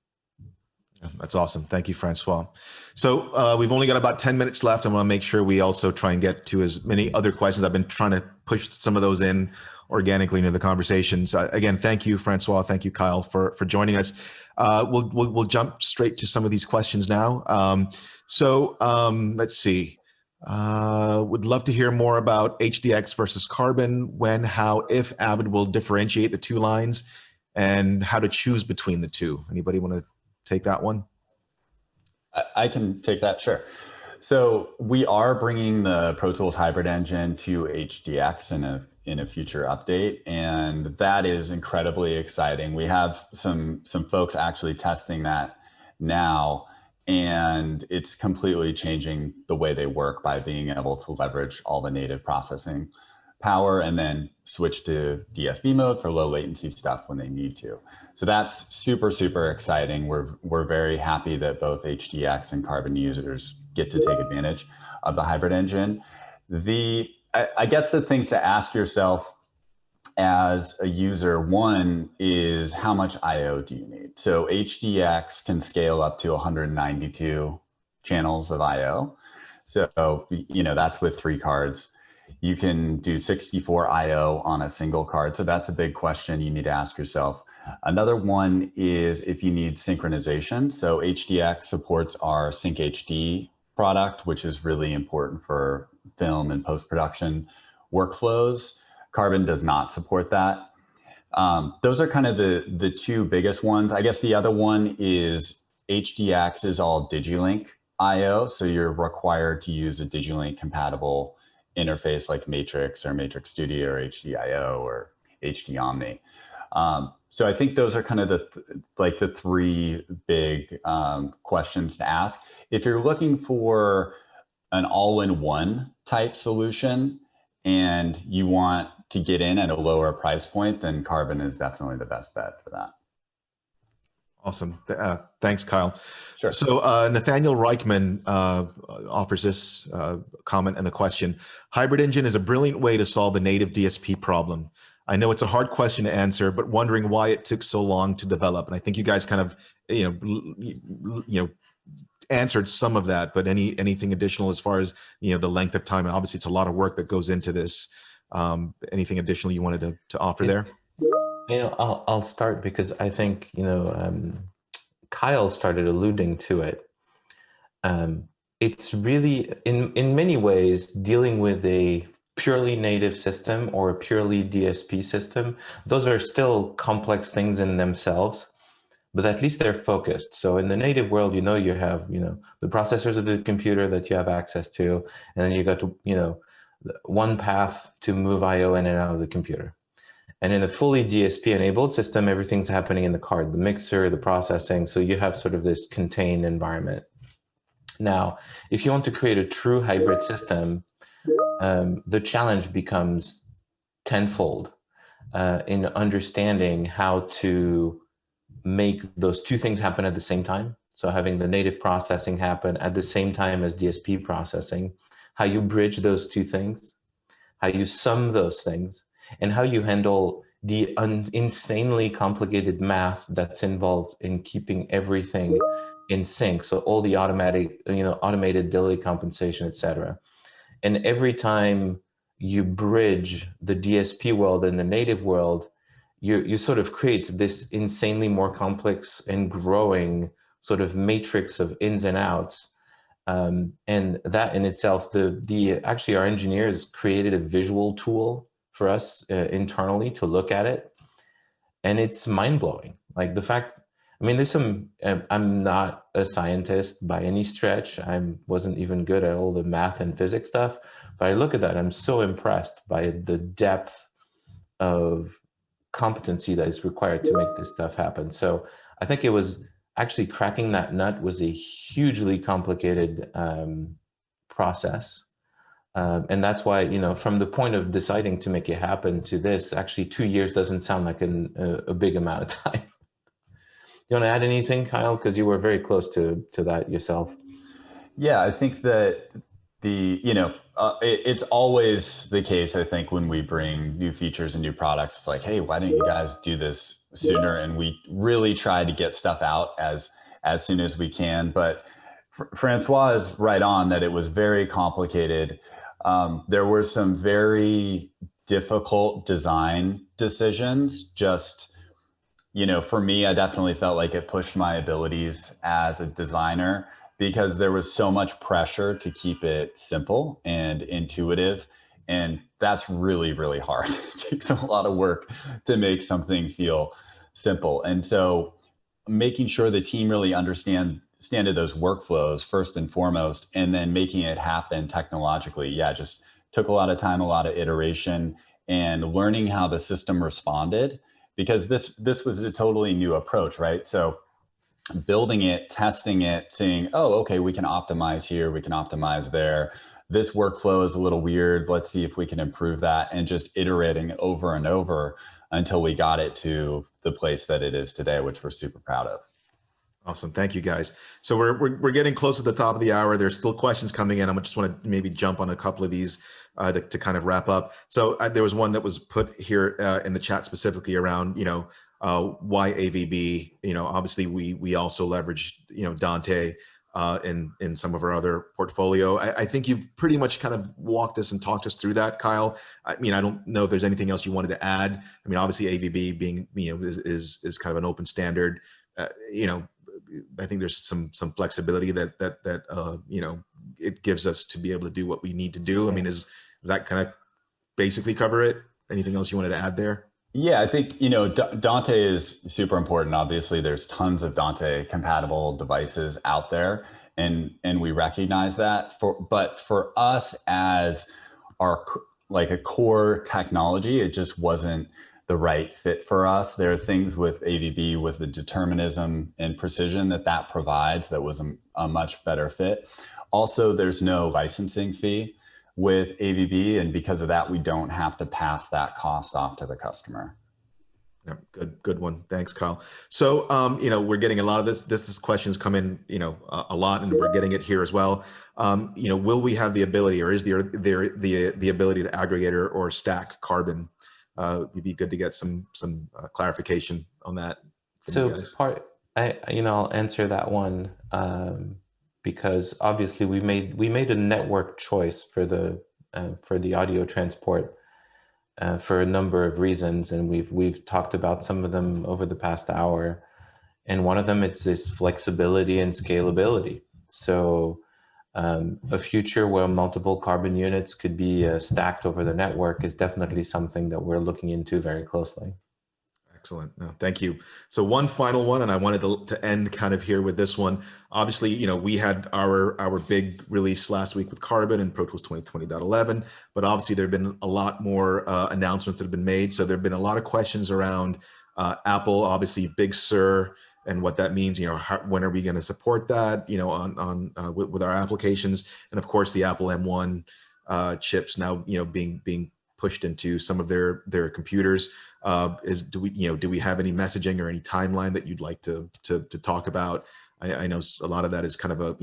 That's awesome. Thank you, Francois. So we've only got about 10 minutes left. I want to make sure we also try and get to as many other questions. I've been trying to push some of those in organically into the conversations. Again, thank you, Francois. Thank you, Kyle, for joining us. We'll jump straight to some of these questions now. Let's see. Would love to hear more about HDX versus Carbon, when, how, if Avid will differentiate the two lines, and how to choose between the two. Anybody want to take that one? I can take that, sure. So we are bringing the Pro Tools hybrid engine to HDX in a future update, and that is incredibly exciting. We have some folks actually testing that now, and it's completely changing the way they work by being able to leverage all the native processing power and then switch to DSP mode for low latency stuff when they need to. So that's super, super exciting. We're very happy that both HDX and Carbon users get to take advantage of the hybrid engine. I guess the things to ask yourself as a user, one is how much IO do you need? So HDX can scale up to 192 channels of IO. So, that's with 3 cards. You can do 64 IO on a single card. So that's a big question you need to ask yourself. Another one is if you need synchronization. So HDX supports our Sync HD product, which is really important for film and post-production workflows. Carbon does not support that. Those are kind of the two biggest ones. I guess the other one is HDX is all Digilink IO. So you're required to use a Digilink compatible interface like Matrix or Matrix Studio or HDIO or HD Omni. So I think those are kind of the 3 big questions to ask. If you're looking for an all-in-one type solution and you want to get in at a lower price point, then Carbon is definitely the best bet for that. Awesome. Thanks, Kyle. Sure. So Nathaniel Reichman offers this comment and the question: hybrid engine is a brilliant way to solve the native DSP problem. I know it's a hard question to answer, but wondering why it took so long to develop. And I think you guys kind of, answered some of that, but anything additional as far as, the length of time? Obviously it's a lot of work that goes into this. Anything additional you wanted to offer there? I'll start because I think, Kyle started alluding to it. It's really, in many ways, dealing with a purely native system or a purely DSP system. Those are still complex things in themselves, but at least they're focused. So in the native world, you have, the processors of the computer that you have access to, and then you got to, one path to move IO in and out of the computer. And in a fully DSP enabled system, everything's happening in the card, the mixer, the processing. So you have sort of this contained environment. Now, if you want to create a true hybrid system, the challenge becomes tenfold in understanding how to make those two things happen at the same time. So having the native processing happen at the same time as DSP processing, how you bridge those two things, how you sum those things, and how you handle the insanely complicated math that's involved in keeping everything in sync. So all the automated delay compensation, etc. And every time you bridge the DSP world and the native world, you sort of create this insanely more complex and growing sort of matrix of ins and outs. And that in itself, actually our engineers created a visual tool for us internally to look at it, and it's mind blowing. Like the fact, I mean, I'm not a scientist by any stretch. I wasn't even good at all the math and physics stuff, but I look at that, I'm so impressed by the depth of competency that is required to make this stuff happen. So I think it was actually cracking that nut was a hugely complicated process. And that's why, from the point of deciding to make it happen to this, actually 2 years doesn't sound like a big amount of time. You want to add anything, Kyle? Because you were very close to that yourself. Yeah, I think that it's always the case. I think when we bring new features and new products, it's like, hey, why didn't you guys do this sooner? And we really try to get stuff out as soon as we can. But Francois is right on that it was very complicated. There were some very difficult design decisions. Just, for me, I definitely felt like it pushed my abilities as a designer, because there was so much pressure to keep it simple and intuitive. And that's really, really hard. It takes a lot of work to make something feel simple. And so making sure the team really understood those workflows first and foremost, and then making it happen technologically. Yeah, just took a lot of time, a lot of iteration, and learning how the system responded, because this was a totally new approach, right? So building it, testing it, seeing, oh, okay, we can optimize here, we can optimize there. This workflow is a little weird. Let's see if we can improve that, and just iterating over and over until we got it to the place that it is today, which we're super proud of. Awesome. Thank you, guys. So we're getting close to the top of the hour. There's still questions coming in. I just want to maybe jump on a couple of these to kind of wrap up. So there was one that was put here in the chat specifically around, why AVB. Obviously we also leverage, Dante in some of our other portfolio. I think you've pretty much kind of walked us and talked us through that, Kyle. I mean, I don't know if there's anything else you wanted to add. I mean, obviously AVB being, is kind of an open standard. I think there's some flexibility that it gives us to be able to do what we need to do. I mean, does that kind of basically cover it? Anything else you wanted to add there? Yeah, I think, Dante is super important. Obviously, there's tons of Dante compatible devices out there, and we recognize that. But for us as a core technology, it just wasn't the right fit for us. There are things with AVB, with the determinism and precision that provides, that was a much better fit. Also, there's no licensing fee with AVB, and because of that, we don't have to pass that cost off to the customer. Yeah, good one. Thanks, Kyle. So, we're getting a lot of this questions come in, a lot, and we're getting it here as well. Will we have the ability, or is there the ability to aggregate or stack carbon? It'd be good to get some clarification on that. So I'll answer that one because obviously we made a network choice for the audio transport for a number of reasons, and we've talked about some of them over the past hour. And one of them is this flexibility and scalability. So a future where multiple carbon units could be stacked over the network is definitely something that we're looking into very closely. Excellent. No, thank you. So one final one, and I wanted to end kind of here with this one. Obviously, we had our big release last week with Carbon and Pro Tools 2020.11, but obviously there have been a lot more announcements that have been made. So there have been a lot of questions around Apple, obviously Big Sur, and what that means. When are we going to support that? With our applications, and of course the Apple M1 chips now being pushed into some of their computers. Do we have any messaging or any timeline that you'd like to talk about? I know a lot of that is kind of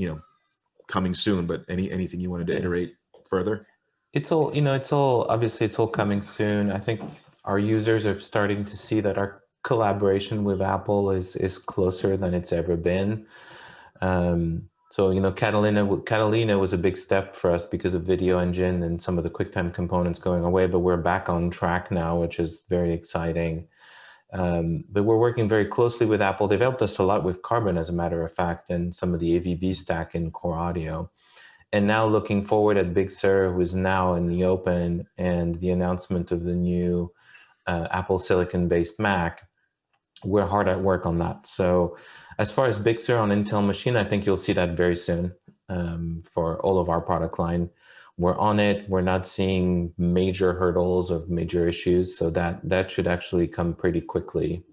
coming soon, but anything you wanted to iterate further? It's all obviously it's all coming soon. I think our users are starting to see that our collaboration with Apple is closer than it's ever been. So, Catalina was a big step for us because of video engine and some of the QuickTime components going away, but we're back on track now, which is very exciting. But we're working very closely with Apple. They've helped us a lot with Carbon, as a matter of fact, and some of the AVB stack in core audio. And now looking forward at Big Sur, who is now in the open, and the announcement of the new Apple Silicon-based Mac, we're hard at work on that. So as far as Big Sur on Intel machine, I think you'll see that very soon for all of our product line. We're on it. We're not seeing major hurdles of major issues. So that should actually come pretty quickly.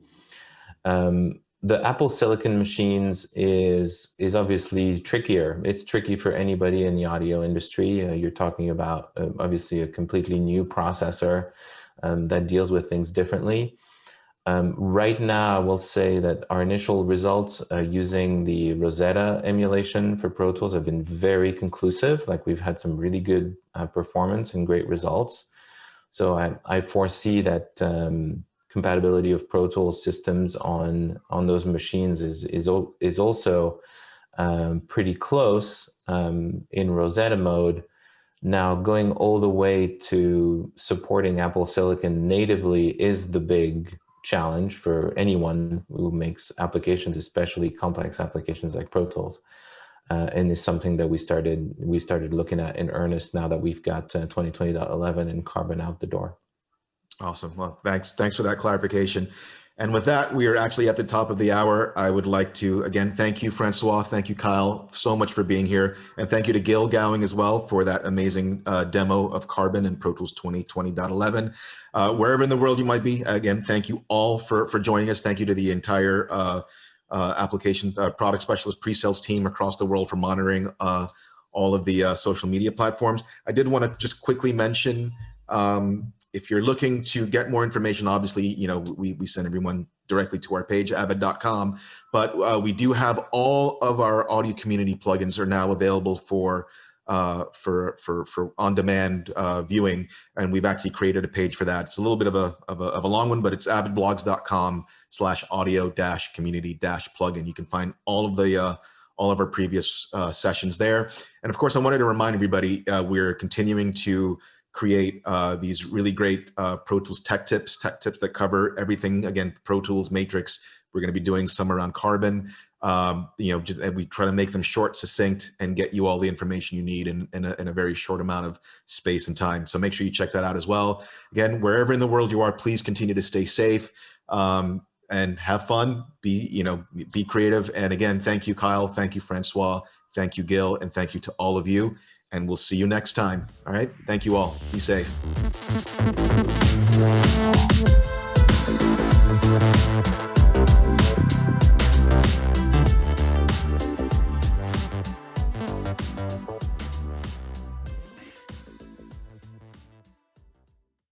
The Apple Silicon machines is obviously trickier. It's tricky for anybody in the audio industry. You're talking about obviously a completely new processor that deals with things differently. Right now, I will say that our initial results using the Rosetta emulation for Pro Tools have been very conclusive. Like, we've had some really good performance and great results. So I foresee that compatibility of Pro Tools systems on those machines is also pretty close in Rosetta mode. Now, going all the way to supporting Apple Silicon natively is the big challenge for anyone who makes applications, especially complex applications like Pro Tools, and is something that we started looking at in earnest now that we've got 2020.11 and Carbon out the door. Awesome. Well, thanks for that clarification. And with that, we are actually at the top of the hour. I would like to, again, thank you, Francois. Thank you, Kyle, so much for being here. And thank you to Gil Gowing as well for that amazing demo of Carbon and Pro Tools 2020.11. Wherever in the world you might be, again, thank you all for joining us. Thank you to the entire application product specialist pre-sales team across the world for monitoring all of the social media platforms. I did want to just quickly mention, if you're looking to get more information, obviously, we send everyone directly to our page, avid.com, but we do have all of our audio community plugins are now available for on-demand viewing, and we've actually created a page for that. It's a little bit of a long one, but it's avidblogs.com/audio-community-plugin. You can find all of our previous sessions there. And of course, I wanted to remind everybody, we're continuing to create these really great Pro Tools tech tips that cover everything. Again, Pro Tools, Matrix. We're going to be doing some around Carbon. And we try to make them short, succinct, and get you all the information you need in a very short amount of space and time. So make sure you check that out as well. Again, wherever in the world you are, please continue to stay safe and have fun. Be creative. And again, thank you, Kyle. Thank you, Francois. Thank you, Gil. And thank you to all of you. And we'll see you next time. All right. Thank you all. Be safe.